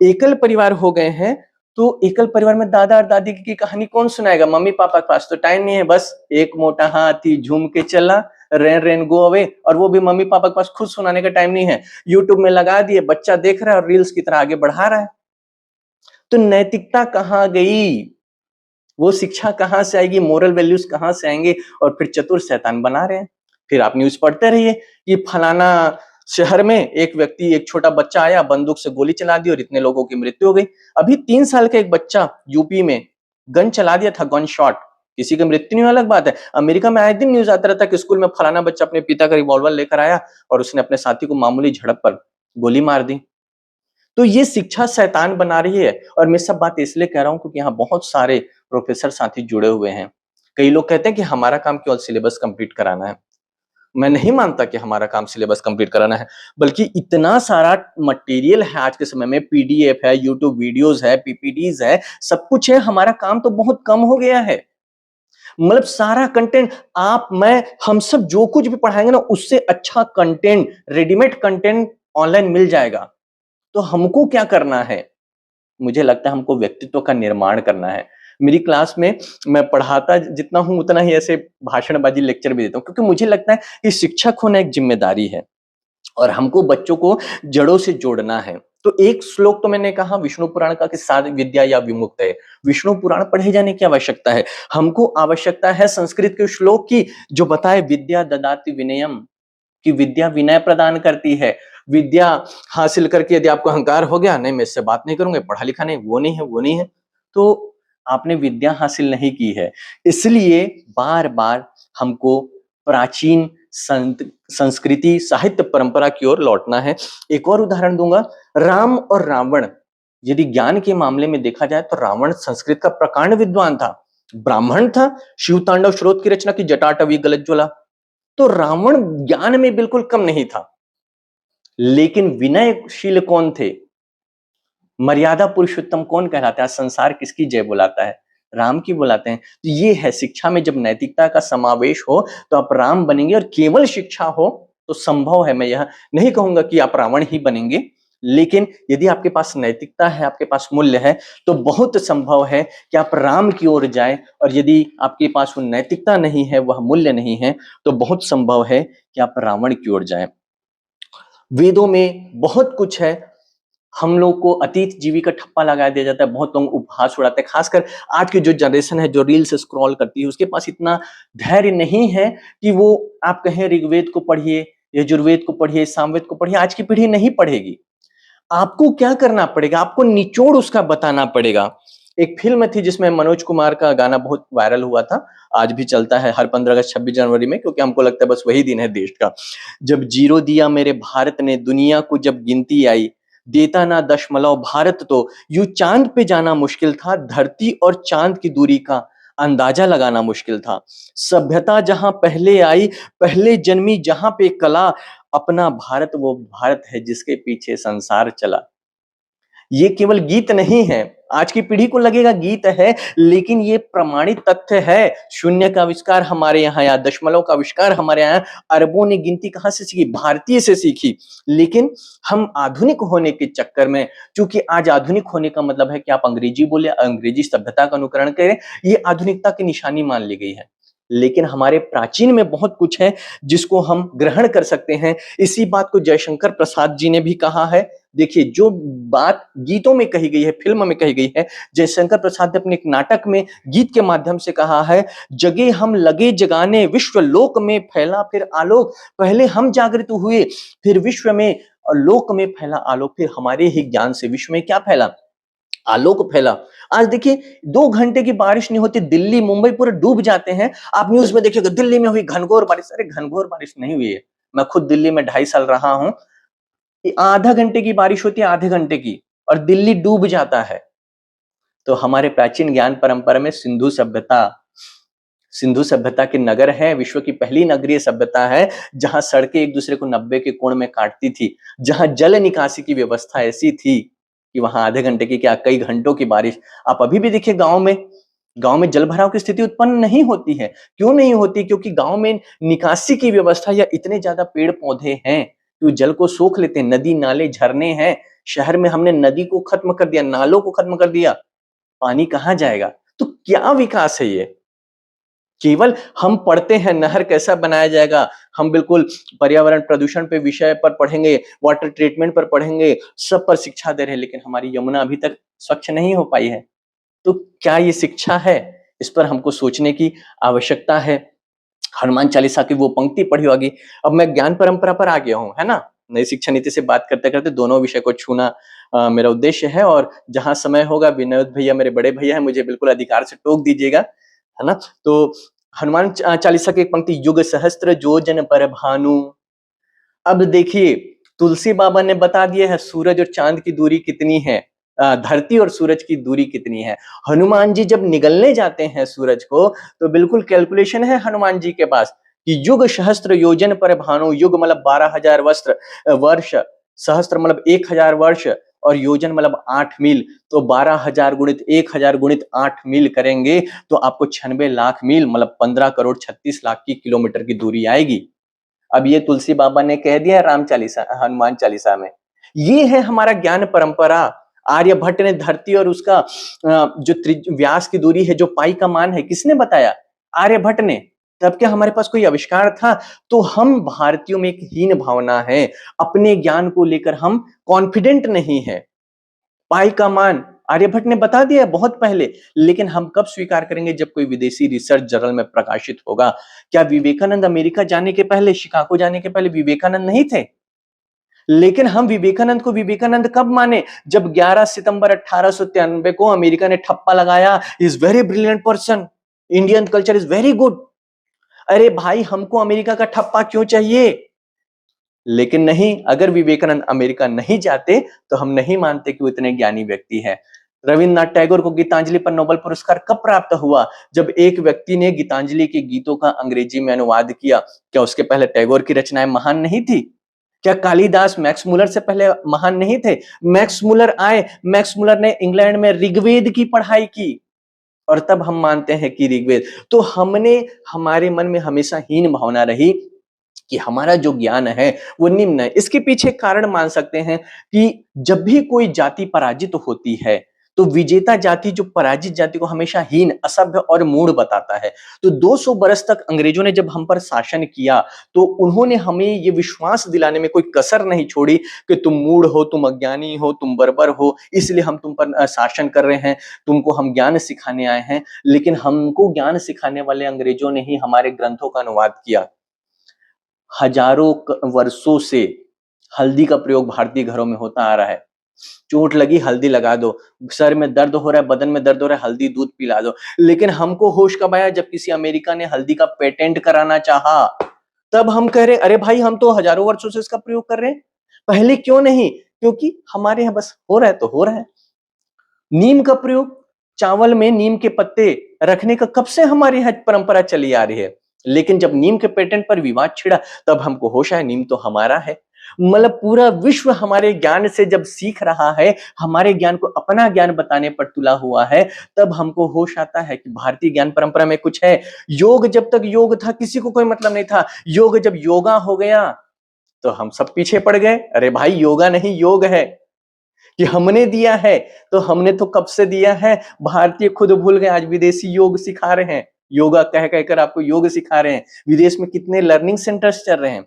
एकल परिवार हो गए हैं, तो एकल परिवार में दादा और दादी की कहानी कौन सुनाएगा? मम्मी पापा के पास तो टाइम नहीं है, बस एक मोटा हाथी झूम के चला, रेन रेन गो अवे, और वो भी मम्मी पापा के पास खुद सुनाने का टाइम नहीं है। यूट्यूब में लगा दिए, बच्चा देख रहा है और रील्स की तरह आगे बढ़ा रहा है। तो नैतिकता कहाँ गई? वो शिक्षा कहां से आएगी? मोरल वैल्यूज कहां से आएंगे? और फिर चतुर शैतान बना रहे हैं। फिर आप न्यूज पढ़ते रहिए कि फलाना शहर में एक व्यक्ति, एक छोटा बच्चा आया, बंदूक से गोली चला दी और इतने लोगों की मृत्यु हो गई। अभी 3 साल का एक बच्चा यूपी में गन चला दिया था, गन शॉट, किसी की मृत्यु नहीं, अलग बात है। अमेरिका में आए दिन न्यूज आता रहता कि स्कूल में फलाना बच्चा अपने पिता का रिवॉल्वर लेकर आया और उसने अपने साथी को मामूली झड़प पर गोली मार दी। तो ये शिक्षा शैतान बना रही है। और मैं सब बात इसलिए कह रहा हूं क्योंकि यहाँ बहुत सारे प्रोफेसर साथी जुड़े हुए हैं। कई लोग कहते हैं कि हमारा काम केवल सिलेबस कंप्लीट कराना है। मैं नहीं मानता कि हमारा काम सिलेबस कंप्लीट कराना है, बल्कि इतना सारा मटेरियल है आज के समय में, पीडीएफ है, यूट्यूब वीडियोस है, पीपीटीज है, सब कुछ है। हमारा काम तो बहुत कम हो गया है। मतलब सारा कंटेंट, आप, मैं, हम सब जो कुछ भी पढ़ाएंगे ना, उससे अच्छा कंटेंट, रेडीमेड कंटेंट ऑनलाइन मिल जाएगा। तो हमको क्या करना है? मुझे लगता है हमको व्यक्तित्व का निर्माण करना है। मेरी क्लास में मैं पढ़ाता जितना हूं उतना ही ऐसे भाषणबाजी लेक्चर भी देता हूं, क्योंकि मुझे लगता है कि शिक्षक होना एक जिम्मेदारी है और हमको बच्चों को जड़ों से जोड़ना है। तो एक श्लोक तो मैंने कहा विष्णु पुराण का कि सा विद्या या विमुक्त है। विष्णु पुराण पढ़े जाने की आवश्यकता है। हमको आवश्यकता है संस्कृत के श्लोक की जो बताए विद्या ददाति विनयम, कि विद्या विनय प्रदान करती है। विद्या हासिल करके यदि आपको अहंकार हो गया, नहीं मैं इससे बात नहीं करूंगा, पढ़ा लिखा नहीं, वो नहीं है, वो नहीं है, तो आपने विद्या हासिल नहीं की है। इसलिए बार बार हमको प्राचीन संस्कृति, साहित्य परंपरा की ओर लौटना है। एक और उदाहरण दूंगा, राम और रावण। यदि ज्ञान के मामले में देखा जाए तो रावण संस्कृत का प्रकांड विद्वान था, ब्राह्मण था, शिव तांडव स्रोत की रचना की, जटाटवी गलत ज्वला। तो रावण ज्ञान में बिल्कुल कम नहीं था, लेकिन विनयशील कौन थे? मर्यादा पुरुषोत्तम कौन कहलाता है? संसार किसकी जय बुलाता है? राम की बुलाते हैं। तो ये है, शिक्षा में जब नैतिकता का समावेश हो तो आप राम बनेंगे, और केवल शिक्षा हो तो संभव है, मैं यह नहीं कहूंगा कि आप रावण ही बनेंगे, लेकिन यदि आपके पास नैतिकता है, आपके पास मूल्य है, तो बहुत संभव है कि आप राम की ओर जाएं। और यदि आपके पास वो नैतिकता नहीं है, वह मूल्य नहीं है, तो बहुत संभव है कि आप रावण की ओर जाएं। वेदों में बहुत कुछ है, हम लोग को अतीत जीवी का ठप्पा लगा दिया जाता है, बहुत लोग उपहास उड़ाते हैं। खासकर आज की जो जनरेशन है जो रील्स स्क्रॉल करती है, उसके पास इतना धैर्य नहीं है कि वो, आप कहें ऋग्वेद को पढ़िए, यजुर्वेद को पढ़िए, सामवेद को पढ़िए, आज की पीढ़ी नहीं पढ़ेगी। आपको क्या करना पड़ेगा? आपको निचोड़ उसका बताना पड़ेगा। एक फिल्म थी जिसमें मनोज कुमार का गाना बहुत वायरल हुआ था, आज भी चलता है हर 15 अगस्त 26 जनवरी में, क्योंकि हमको लगता है बस वही दिन है देश का। जब जीरो दिया मेरे भारत ने, दुनिया को जब गिनती आई, देता ना दशमलव भारत तो, यूं चांद पे जाना मुश्किल था, धरती और चांद की दूरी का अंदाजा लगाना मुश्किल था। सभ्यता जहां पहले आई, पहले जन्मी जहां पे कला, अपना भारत वो भारत है जिसके पीछे संसार चला। ये केवल गीत नहीं है, आज की पीढ़ी को लगेगा गीत है, लेकिन ये प्रमाणित तथ्य है। शून्य का आविष्कार हमारे यहाँ या दशमलव का आविष्कार हमारे यहाँ, अरबों ने गिनती कहाँ से सीखी? भारतीय से सीखी। लेकिन हम आधुनिक होने के चक्कर में, क्योंकि आज आधुनिक होने का मतलब है कि आप अंग्रेजी बोले, अंग्रेजी सभ्यता का अनुकरण करें, ये आधुनिकता की निशानी मान ली गई है। लेकिन हमारे प्राचीन में बहुत कुछ है जिसको हम ग्रहण कर सकते हैं। इसी बात को जयशंकर प्रसाद जी ने भी कहा है। देखिए, जो बात गीतों में कही गई है, फिल्म में कही गई है, जयशंकर प्रसाद ने अपने एक नाटक में गीत के माध्यम से कहा है, जगे हम लगे जगाने, विश्व लोक में फैला फिर आलोक। पहले हम जागृत हुए, फिर विश्व में लोक में फैला आलोक, फिर हमारे ही ज्ञान से विश्व में क्या फैला? आलोक फैला। आज देखिए, 2 घंटे की बारिश नहीं होती, दिल्ली मुंबई पूरे डूब जाते हैं। आप न्यूज में देखिएगा, दिल्ली में हुई घनघोर बारिश। अरे घनघोर बारिश नहीं हुई है। मैं खुद दिल्ली में 2.5 साल रहा हूं। आधा घंटे की बारिश होती है, आधे घंटे की, और दिल्ली डूब जाता है। तो हमारे प्राचीन ज्ञान परंपरा में सिंधु सभ्यता के नगर है, विश्व की पहली नगरीय सभ्यता है, जहां सड़कें एक दूसरे को 90 के कोण में काटती थी, जहां जल निकासी की व्यवस्था ऐसी थी कि वहां आधे घंटे की क्या कई घंटों की बारिश। आप अभी भी देखिए, गांव में जल भराव की स्थिति उत्पन्न नहीं होती है। क्यों नहीं होती? क्योंकि गांव में निकासी की व्यवस्था या इतने ज्यादा पेड़ पौधे हैं कि जल को सोख लेते हैं। नदी नाले झरने हैं। शहर में हमने नदी को खत्म कर दिया, नालों को खत्म कर दिया, पानी कहां जाएगा? तो क्या विकास है ये? केवल हम पढ़ते हैं नहर कैसा बनाया जाएगा, हम बिल्कुल पर्यावरण प्रदूषण पे विषय पर पढ़ेंगे, वाटर ट्रीटमेंट पर पढ़ेंगे, सब पर शिक्षा दे रहे हैं, लेकिन हमारी यमुना अभी तक स्वच्छ नहीं हो पाई है। तो क्या ये शिक्षा है? इस पर हमको सोचने की आवश्यकता है। हनुमान चालीसा की वो पंक्ति पढ़ी होगी। अब मैं ज्ञान परंपरा पर आ गया हूँ, है ना? नई शिक्षा नीति से बात करते करते दोनों विषय को छूना मेरा उद्देश्य है, और जहां समय होगा, विनोद भैया मेरे बड़े भैया हैं, मुझे बिल्कुल अधिकार से टोक दीजिएगा, है ना? तो हनुमान चालीसा की एक पंक्ति, युग सहस्त्र योजन पर भानु। अब देखिए, तुलसी बाबा ने बता दिया है सूरज और चांद की दूरी कितनी है, धरती और सूरज की दूरी कितनी है। हनुमान जी जब निगलने जाते हैं सूरज को, तो बिल्कुल कैलकुलेशन है हनुमान जी के पास कि युग सहस्त्र योजन पर भानु। युग मतलब 12,000 वर्ष, सहस्त्र मतलब 1,000 वर्ष, और योजन मतलब 8 मील। तो 12,000 गुणित 1,000 गुणित 8 मील करेंगे तो आपको 96 लाख मील मतलब 15 करोड़ 36 लाख की किलोमीटर की दूरी आएगी। अब ये तुलसी बाबा ने कह दिया हनुमान चालीसा में। ये है हमारा ज्ञान परंपरा। आर्यभट्ट ने धरती और उसका जो व्यास की दूरी है, जो पाई का मान है, किसने बताया? आर्यभट्ट ने। तब क्या हमारे पास कोई आविष्कार था? तो हम भारतीयों में एक हीन भावना है, अपने ज्ञान को लेकर हम कॉन्फिडेंट नहीं है। पाई का मान आर्यभट्ट ने बता दिया बहुत पहले, लेकिन हम कब स्वीकार करेंगे? जब कोई विदेशी रिसर्च जर्नल में प्रकाशित होगा। क्या विवेकानंद अमेरिका जाने के पहले, शिकागो जाने के पहले विवेकानंद नहीं थे? लेकिन हम विवेकानंद को विवेकानंद कब माने? जब 11 सितंबर 1893 को अमेरिका ने ठप्पा लगाया, is very brilliant person, Indian culture is very good. अरे भाई, हमको अमेरिका का ठप्पा क्यों चाहिए? लेकिन नहीं, अगर विवेकानंद अमेरिका नहीं जाते तो हम नहीं मानते कि वो इतने ज्ञानी व्यक्ति है। रविन्द्रनाथ टैगोर को गीतांजलि पर नोबेल पुरस्कार कब प्राप्त हुआ? जब एक व्यक्ति ने गीतांजलि के गीतों का अंग्रेजी में अनुवाद किया। क्या उसके पहले टैगोर की रचनाएं महान नहीं थी? क्या कालिदास मैक्स मुलर से पहले महान नहीं थे? मैक्स मुलर आए, मैक्स मुलर ने इंग्लैंड में ऋग्वेद की पढ़ाई की, और तब हम मानते हैं कि ऋग्वेद। तो हमारे मन में हमेशा हीन भावना रही कि हमारा जो ज्ञान है वो निम्न है। इसके पीछे कारण मान सकते हैं कि जब भी कोई जाति पराजित होती है, तो विजेता जाति जो पराजित जाति को हमेशा हीन, असभ्य और मूढ़ बताता है। तो 200 बरस तक अंग्रेजों ने जब हम पर शासन किया, तो उन्होंने हमें ये विश्वास दिलाने में कोई कसर नहीं छोड़ी कि तुम मूढ़ हो, तुम अज्ञानी हो, तुम बर्बर हो, इसलिए हम तुम पर शासन कर रहे हैं, तुमको हम ज्ञान सिखाने आए हैं। लेकिन हमको ज्ञान सिखाने वाले अंग्रेजों ने ही हमारे ग्रंथों का अनुवाद किया। हजारों वर्षों से हल्दी का प्रयोग भारतीय घरों में होता आ रहा है। चोट लगी, हल्दी लगा दो, सर में दर्द हो रहा है, बदन में दर्द हो रहा है, हल्दी दूध पिला दो। लेकिन हमको होश कब आया? जब किसी अमेरिका ने हल्दी का पेटेंट कराना चाहा, तब हम कह रहे अरे भाई, हम तो हजारों वर्षों से इसका प्रयोग कर रहे हैं, पहले क्यों नहीं? क्योंकि हमारे यहाँ बस हो रहा है तो हो रहा है। नीम का प्रयोग, चावल में नीम के पत्ते रखने का कब से हमारी यहाँ परंपरा चली आ रही है। लेकिन जब नीम के पेटेंट पर विवाद छिड़ा तब हमको होश आया नीम तो हमारा है। मतलब पूरा विश्व हमारे ज्ञान से जब सीख रहा है, हमारे ज्ञान को अपना ज्ञान बताने पर तुला हुआ है, तब हमको होश आता है कि भारतीय ज्ञान परंपरा में कुछ है। योग जब तक योग था किसी को कोई मतलब नहीं था, योग जब योगा हो गया तो हम सब पीछे पड़ गए। अरे भाई योगा नहीं योग है कि हमने दिया है, तो हमने तो कब से दिया है, भारतीय खुद भूल गए, आज विदेशी योग सिखा रहे हैं, योगा कह कहकर आपको योग सिखा रहे हैं। विदेश में कितने लर्निंग सेंटर्स चल रहे हैं।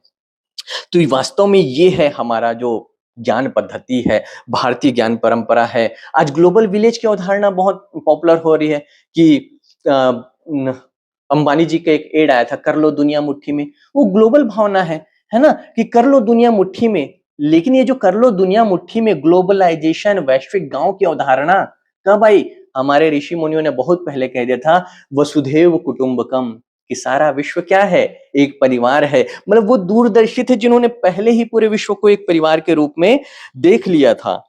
तो वास्तव में ये है हमारा जो ज्ञान पद्धति है, भारतीय ज्ञान परंपरा है। आज ग्लोबल विलेज की अवधारणा बहुत पॉपुलर हो रही है कि अंबानी जी का एक एड आया था, कर लो दुनिया मुट्ठी में। वो ग्लोबल भावना है ना, कि कर लो दुनिया मुट्ठी में। लेकिन ये जो कर लो दुनिया मुट्ठी में, ग्लोबलाइजेशन, वैश्विक गांव की अवधारणा कब आई? हमारे ऋषि मुनियों ने बहुत पहले कह दिया था, वसुधैव कुटुंबकम, कि सारा विश्व क्या है, एक परिवार है। मतलब वो दूरदर्शी थे जिन्होंने पहले ही पूरे विश्व को एक परिवार के रूप में देख लिया था।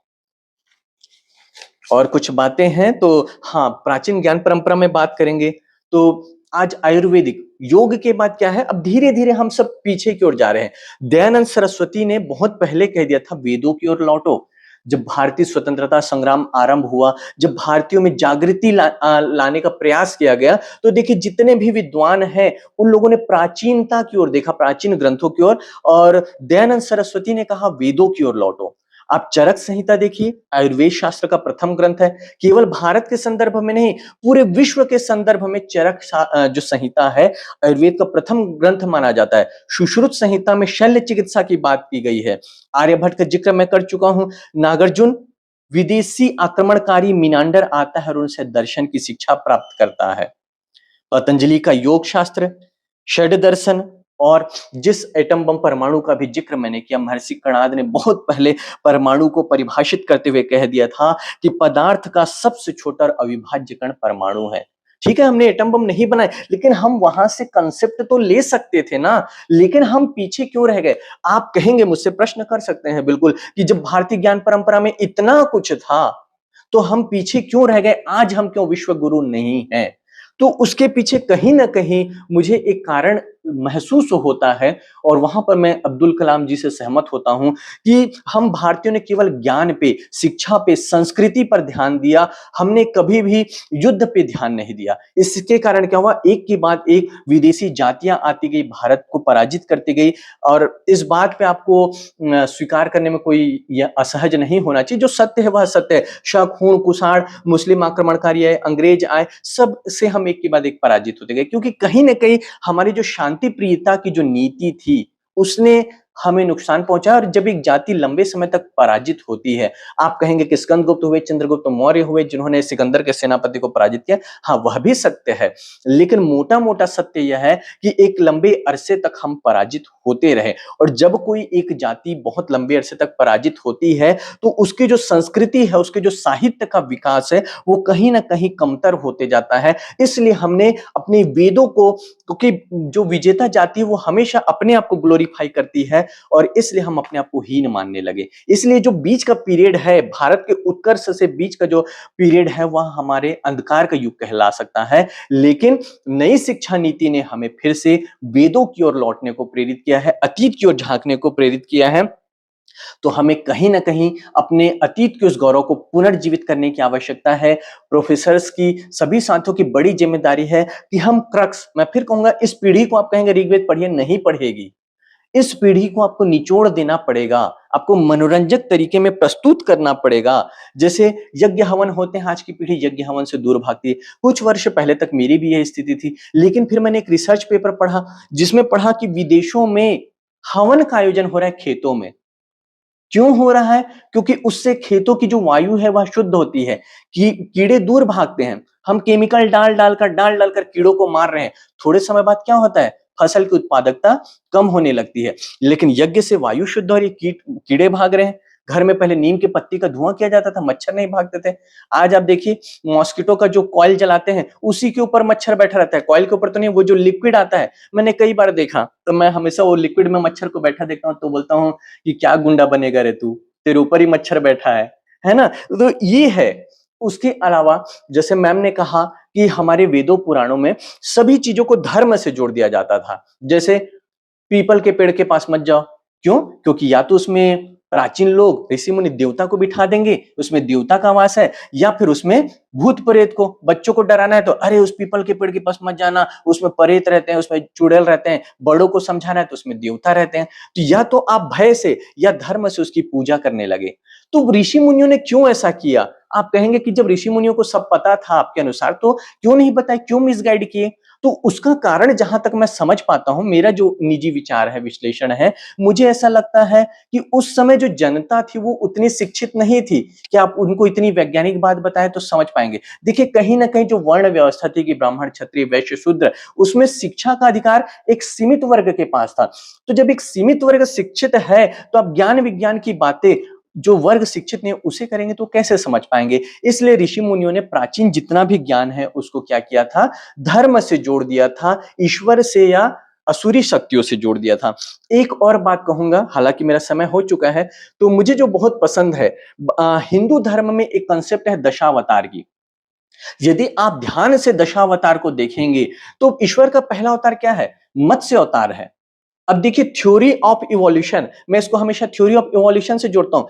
और कुछ बातें हैं तो हाँ, प्राचीन ज्ञान परंपरा में बात करेंगे तो आज आयुर्वेदिक योग के बाद क्या है, अब धीरे धीरे हम सब पीछे की ओर जा रहे हैं। दयानंद सरस्वती ने बहुत पहले कह दिया था, वेदों की ओर लौटो। जब भारतीय स्वतंत्रता संग्राम आरंभ हुआ, जब भारतीयों में जागृति लाने का प्रयास किया गया, तो देखिए जितने भी विद्वान हैं उन लोगों ने प्राचीनता की ओर देखा, प्राचीन ग्रंथों की ओर, और दयानंद सरस्वती ने कहा वेदों की ओर लौटो। आप चरक संहिता देखिए, आयुर्वेद शास्त्र का प्रथम ग्रंथ है। केवल भारत के संदर्भ में नहीं, पूरे विश्व के संदर्भ में चरक जो संहिता है आयुर्वेद का प्रथम ग्रंथ माना जाता है। सुश्रुत संहिता में शल्य चिकित्सा की बात की गई है। आर्यभट्ट का जिक्र मैं कर चुका हूं। नागार्जुन विदेशी आक्रमणकारी मीनांडर आता है और उनसे दर्शन की शिक्षा प्राप्त करता है। पतंजलि का योग शास्त्र, षड दर्शन, और जिस एटम बम परमाणु का भी जिक्र मैंने किया, महर्षि कणाद ने बहुत पहले परमाणु को परिभाषित करते हुए कह दिया था कि पदार्थ का सबसे छोटा अविभाज्य कण परमाणु है। ठीक है, हमने एटम बम नहीं बनाए, लेकिन हम वहां से कंसेप्ट तो ले सकते थे ना, लेकिन हम पीछे क्यों रह गए? आप कहेंगे, मुझसे प्रश्न कर सकते हैं बिल्कुल, कि जब भारतीय ज्ञान परंपरा में इतना कुछ था तो हम पीछे क्यों रह गए? आज हम क्यों विश्व गुरु नहीं हैं? तो उसके पीछे कहीं ना कहीं मुझे एक कारण महसूस होता है, और वहां पर मैं अब्दुल कलाम जी से सहमत होता हूं कि हम भारतीयों ने केवल ज्ञान पे, शिक्षा पे, संस्कृति पर ध्यान दिया, हमने कभी भी युद्ध पे ध्यान नहीं दिया। इसके कारण क्या हुआ, एक के बाद एक विदेशी जातियां आती गई, भारत को पराजित करती गई। और इस बात पे आपको स्वीकार करने में कोई यह असहज नहीं होना चाहिए, जो सत्य है वह सत्य है। शक, खून, कुसाण, मुस्लिम आक्रमणकारी आए, अंग्रेज आए, सब से हम एक के बाद एक पराजित होते गए, क्योंकि कहीं ना कहीं हमारी जो शांति प्रियता की जो नीति थी उसने हमें नुकसान पहुंचा। और जब एक जाति लंबे समय तक पराजित होती है, आप कहेंगे कि स्कंदगुप्त हुए, चंद्रगुप्त मौर्य हुए जिन्होंने सिकंदर के सेनापति को पराजित किया, हाँ वह भी सत्य है, लेकिन मोटा मोटा सत्य यह है कि एक लंबे अरसे तक हम पराजित होते रहे। और जब कोई एक जाति बहुत लंबे अरसे तक पराजित होती है तो उसकी जो संस्कृति है, उसके जो साहित्य का विकास है, वो कहीं ना कहीं कमतर होते जाता है। इसलिए हमने अपने वेदों को, क्योंकि जो विजेता जाति है वो हमेशा अपने आप को ग्लोरीफाई करती है, और इसलिए हम अपने आप को हीन मानने लगे। इसलिए जो बीच का पीरियड है, भारत के उत्कर्ष से बीच का जो पीरियड है, वह हमारे अंधकार का युग कहला सकता है। लेकिन नई शिक्षा नीति ने हमें फिर से वेदों की ओर लौटने को प्रेरित किया है, अतीत की ओर झांकने को प्रेरित किया है। तो हमें कहीं ना कहीं अपने अतीत के उस गौरव को पुनर्जीवित करने की आवश्यकता है। प्रोफेसर्स की, सभी साथियों की बड़ी जिम्मेदारी है कि हम क्रक्स, मैं फिर कहूंगा, इस पीढ़ी को आप कहेंगे ऋग्वेद पढ़िए, नहीं पढ़ेगी। इस पीढ़ी को आपको निचोड़ देना पड़ेगा, आपको मनोरंजक तरीके में प्रस्तुत करना पड़ेगा। जैसे यज्ञ हवन होते हैं, आज की पीढ़ी यज्ञ हवन से दूर भागती है। कुछ वर्ष पहले तक मेरी भी यह स्थिति थी, लेकिन फिर मैंने एक रिसर्च पेपर पढ़ा जिसमें पढ़ा कि विदेशों में हवन का आयोजन हो रहा है खेतों में। क्यों हो रहा है? क्योंकि उससे खेतों की जो वायु है वह शुद्ध होती है, कि कीड़े दूर भागते हैं। हम केमिकल डाल डालकर कीड़ों को मार रहे हैं। थोड़े समय बाद क्या होता है, फसल की उत्पादकता कम होने लगती है। लेकिन यज्ञ से वायु शुद्ध हो रही, कीड़े भाग रहे हैं। घर में पहले नीम के पत्ती का धुआं किया जाता था, मच्छर नहीं भागते थे। आज आप देखिए, मॉस्किटो का जो कॉइल जलाते हैं उसी के ऊपर मच्छर बैठा रहता है। कॉइल के ऊपर तो नहीं, वो जो लिक्विड आता है, मैंने कई बार देखा, तो मैं हमेशा वो लिक्विड में मच्छर को बैठा देखता हूँ, तो बोलता हूँ कि क्या गुंडा बनेगा रे तू, तेरे ऊपर ही मच्छर बैठा है ना। तो ये है, उसके अलावा जैसे मैम ने कहा कि हमारे वेदों पुराणों में सभी चीजों को धर्म से जोड़ दिया जाता था। जैसे पीपल के पेड़ के पास मत जाओ, क्यों? क्योंकि या तो उसमें प्राचीन लोग ऋषि मुनि देवता को बिठा देंगे, उसमें देवता का वास है, या फिर उसमें भूत प्रेत को, बच्चों को डराना है तो अरे उस पीपल के पेड़ के पास मत जाना, उसमें प्रेत रहते हैं, उसमें चुड़ैल रहते हैं। बड़ों को समझाना है तो उसमें देवता रहते हैं। तो या तो आप भय से या धर्म से उसकी पूजा करने लगे। तो ऋषि मुनियों ने क्यों ऐसा किया? आप कहेंगे कि जब ऋषि मुनियों को सब पता था आपके अनुसार, तो क्यों नहीं बताए, क्यों मिसगाइड किए? तो उसका कारण जहां तक मैं समझ पाता हूं, मेरा जो निजी विचार है, विश्लेषण है, मुझे ऐसा लगता है कि उस समय जो जनता थी वो उतनी शिक्षित नहीं थी कि आप उनको इतनी वैज्ञानिक बात बताएं तो समझ पाएंगे। देखिए, कहीं ना कहीं जो वर्ण व्यवस्था थी कि ब्राह्मण, क्षत्रिय, वैश्य, शूद्र, उसमें शिक्षा का अधिकार एक सीमित वर्ग के पास था। तो जब एक सीमित वर्ग शिक्षित है तो आप ज्ञान विज्ञान की बातें जो वर्ग शिक्षित नहीं उसे करेंगे तो कैसे समझ पाएंगे? इसलिए ऋषि मुनियों ने प्राचीन जितना भी ज्ञान है उसको क्या किया था? धर्म से जोड़ दिया था, ईश्वर से या असुरी शक्तियों से जोड़ दिया था। एक और बात कहूंगा, हालांकि मेरा समय हो चुका है, तो मुझे जो बहुत पसंद है, हिंदू धर्म में एक कंसेप्ट है दशावतार की। यदि आप ध्यान से दशावतार को देखेंगे तो ईश्वर का पहला अवतार क्या है? मत्स्य अवतार है। अब देखिए, थ्योरी ऑफ इवोल्यूशन, मैं इसको हमेशा थ्योरी ऑफ इवोल्यूशन से जोड़ता हूं।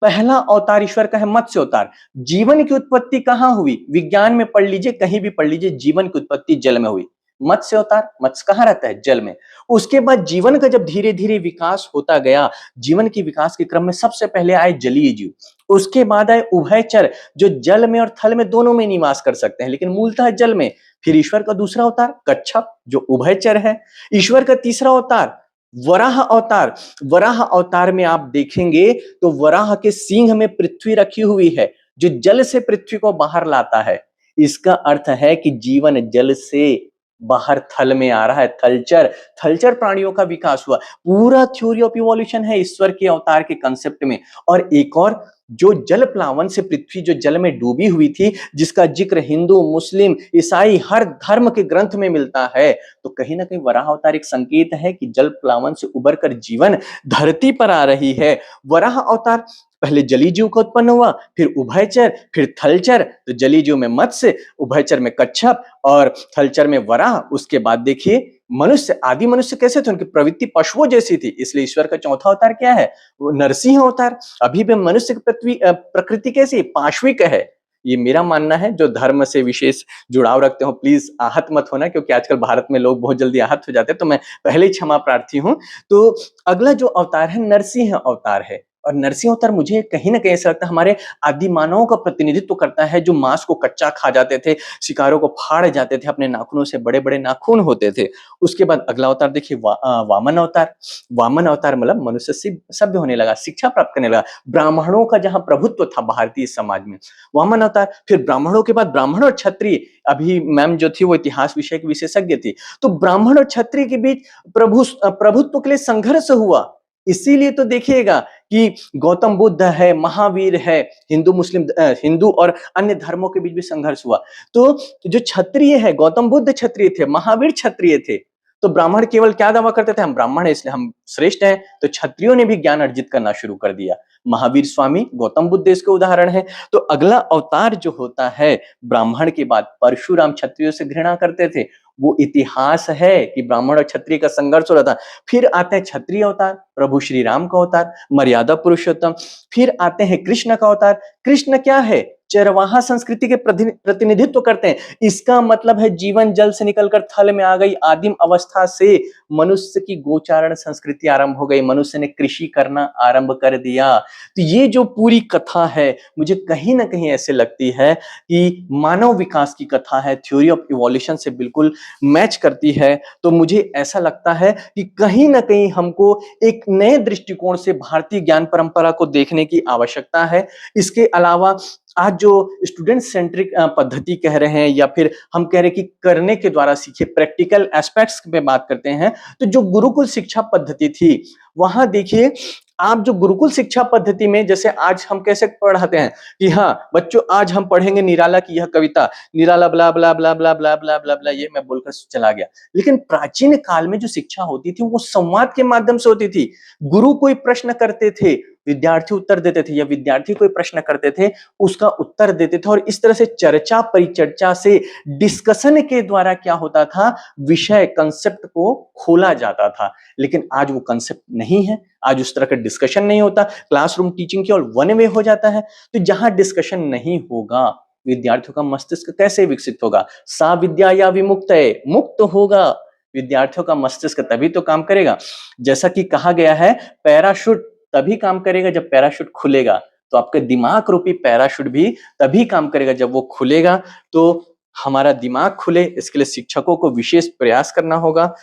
पहला अवतार ईश्वर का है मत्स्य अवतार। जीवन की उत्पत्ति कहां हुई? विज्ञान में पढ़ लीजिए, कहीं भी पढ़ लीजिए, जीवन की उत्पत्ति जल में हुई। मत्स्य अवतार, मत्स्य कहां रहता है? जल में। उसके बाद जीवन का जब धीरे धीरे विकास होता गया, जीवन के विकास के क्रम में सबसे पहले आए जलीय जीव, उसके बाद आए उभयचर जो जल में और थल में दोनों में निवास कर सकते हैं, लेकिन मूलतः जल में। फिर ईश्वर का दूसरा अवतार कच्छप जो उभयचर है। ईश्वर का तीसरा अवतार वराह अवतार। वराह अवतार में आप देखेंगे तो वराह के सींग में पृथ्वी रखी हुई है जो जल से पृथ्वी को बाहर लाता है। इसका अर्थ है कि जीवन जल से बाहर थल में आ रहा है। थलचर, थलचर प्राणियों का विकास हुआ। पूरा थ्योरी ऑफ इवोल्यूशन है ईश्वर के अवतार के कंसेप्ट में। और एक और, जो जल प्लावन से पृथ्वी जो जल में डूबी हुई थी, जिसका जिक्र हिंदू, मुस्लिम, ईसाई हर धर्म के ग्रंथ में मिलता है, तो कहीं ना कहीं वराह अवतार एक संकेत है कि जल प्लावन से उबर कर जीवन धरती पर आ रही है। वराह अवतार पहले जलीय जीव का उत्पन्न हुआ, फिर उभयचर, फिर थलचर। तो जलीय जीव में मत्स्य, उभयचर में कच्छप और थलचर में वराह। उसके बाद देखिए, मनुष्य, आदि मनुष्य कैसे थे? उनकी प्रवृत्ति पशुओं जैसी थी, इसलिए ईश्वर का चौथा अवतार क्या है? वो नरसिंह अवतार। अभी भी मनुष्य की पृथ्वी प्रकृति कैसी है? पाश्विक है। ये मेरा मानना है। जो धर्म से विशेष जुड़ाव रखते हो प्लीज आहत मत होना, क्योंकि आजकल भारत में लोग बहुत जल्दी आहत हो जाते हैं, तो मैं पहले ही क्षमा प्रार्थी हूं। तो अगला जो अवतार है नरसिंह अवतार है। और नरसिंह अवतार मुझे कहीं ना कहीं ऐसा लगता है हमारे आदि मानवों का प्रतिनिधित्व करता है, जो मांस को कच्चा खा जाते थे, शिकारों को फाड़ जाते थे, अपने नाखूनों से बड़े बड़े नाखून होते थे। उसके बाद अगला अवतार देखिए वामन अवतार। वामन अवतार मतलब मनुष्य से सभ्य होने लगा, शिक्षा प्राप्त करने लगा, ब्राह्मणों का जहां प्रभुत्व था भारतीय समाज में, वामन अवतार। फिर ब्राह्मणों के बाद ब्राह्मण और क्षत्रिय, अभी मैम जो थी वो इतिहास विषय की विशेषज्ञ थी, तो ब्राह्मण और क्षत्रिय के बीच प्रभुत्व के लिए संघर्ष हुआ। इसीलिए तो देखिएगा कि गौतम बुद्ध है, महावीर है, हिंदू मुस्लिम हिंदू और अन्य धर्मों के बीच भी संघर्ष हुआ। तो जो क्षत्रिय है, गौतम बुद्ध क्षत्रिय थे, महावीर क्षत्रिय थे। तो ब्राह्मण केवल क्या दावा करते थे? हम ब्राह्मण है इसलिए हम श्रेष्ठ हैं। तो क्षत्रियों ने भी ज्ञान अर्जित करना शुरू कर दिया। महावीर स्वामी, गौतम बुद्ध इसके उदाहरण है। तो अगला अवतार जो होता है ब्राह्मण के बाद, परशुराम क्षत्रियों से घृणा करते थे, वो इतिहास है कि ब्राह्मण और क्षत्रिय का संघर्ष हो रहा था। फिर आते हैं क्षत्रिय अवतार, प्रभु श्री राम का अवतार, मर्यादा पुरुषोत्तम। फिर आते हैं कृष्ण का अवतार। कृष्ण क्या है? चरवाहा संस्कृति के प्रतिनिधित्व करते हैं। इसका मतलब है जीवन जल से निकलकर थल में आ गई। आदिम अवस्था से मनुष्य की गोचारण संस्कृति आरंभ हो गई, मनुष्य ने कृषि करना आरंभ कर दिया। तो ये जो पूरी कथा है, मुझे कहीं ना कहीं ऐसे लगती है कि मानव विकास की कथा है, थ्योरी ऑफ इवोल्यूशन से बिल्कुल मैच करती है। तो मुझे ऐसा लगता है कि कहीं ना कहीं हमको एक नए दृष्टिकोण से भारतीय ज्ञान परंपरा को देखने की आवश्यकता है। इसके अलावा आज जो स्टूडेंट सेंट्रिक पद्धति कह रहे हैं, या फिर हम कह रहे हैं कि करने के द्वारा सीखे, प्रैक्टिकल एस्पेक्ट्स पे बात करते हैं, तो जो गुरुकुल शिक्षा पद्धति थी, वहां देखिए आप जो गुरुकुल शिक्षा पद्धति में, जैसे आज हम कैसे पढ़ाते हैं कि हाँ बच्चों आज हम पढ़ेंगे निराला की यह कविता, निराला ब्ला blah blah blah blah blah blah blah, ये मैं बोलकर चला गया। लेकिन प्राचीन काल में जो शिक्षा होती थी वो संवाद के माध्यम से होती थी। गुरु कोई प्रश्न करते थे, विद्यार्थी उत्तर देते थे या विद्यार्थी कोई प्रश्न करते थे उसका उत्तर देते थे, और इस तरह से चर्चा परिचर्चा से डिस्कशन के द्वारा क्या होता था, विषय कंसेप्ट को खोला जाता था। लेकिन आज वो कंसेप्ट नहीं है, आज उस तरह का डिस्कशन नहीं होता, क्लासरूम टीचिंग केवल वन वे हो जाता है। तो जहां डिस्कशन नहीं होगा, विद्यार्थियों का मस्तिष्क कैसे विकसित होगा? सा विद्या या विमुक्त है, मुक्त होगा विद्यार्थियों का मस्तिष्क तभी तो काम करेगा। जैसा कि कहा गया है, पैराशूट तभी काम करेगा जब पैराशूट खुलेगा, तो आपके दिमाग रूपी पैराशूट भी तभी काम करेगा जब वो खुलेगा। तो हमारा दिमाग खुले, इसके लिए शिक्षकों को विशेष प्रयास करना होगा।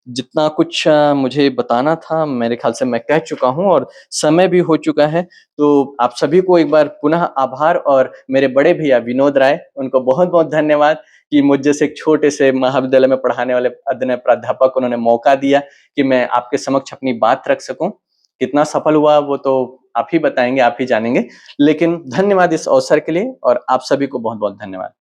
जितना कुछ मुझे बताना था मेरे ख्याल से मैं कह चुका हूं, और समय भी हो चुका है। तो आप सभी को एक बार पुनः आभार, और मेरे बड़े भैया विनोद राय, उनको बहुत बहुत धन्यवाद कि मुझ जैसे एक छोटे से महाविद्यालय में पढ़ाने वाले अदन्य प्राध्यापक उन्होंने मौका दिया कि मैं आपके समक्ष अपनी बात रख सकूं। कितना सफल हुआ वो तो आप ही बताएंगे, आप ही जानेंगे। लेकिन धन्यवाद इस अवसर के लिए, और आप सभी को बहुत बहुत धन्यवाद।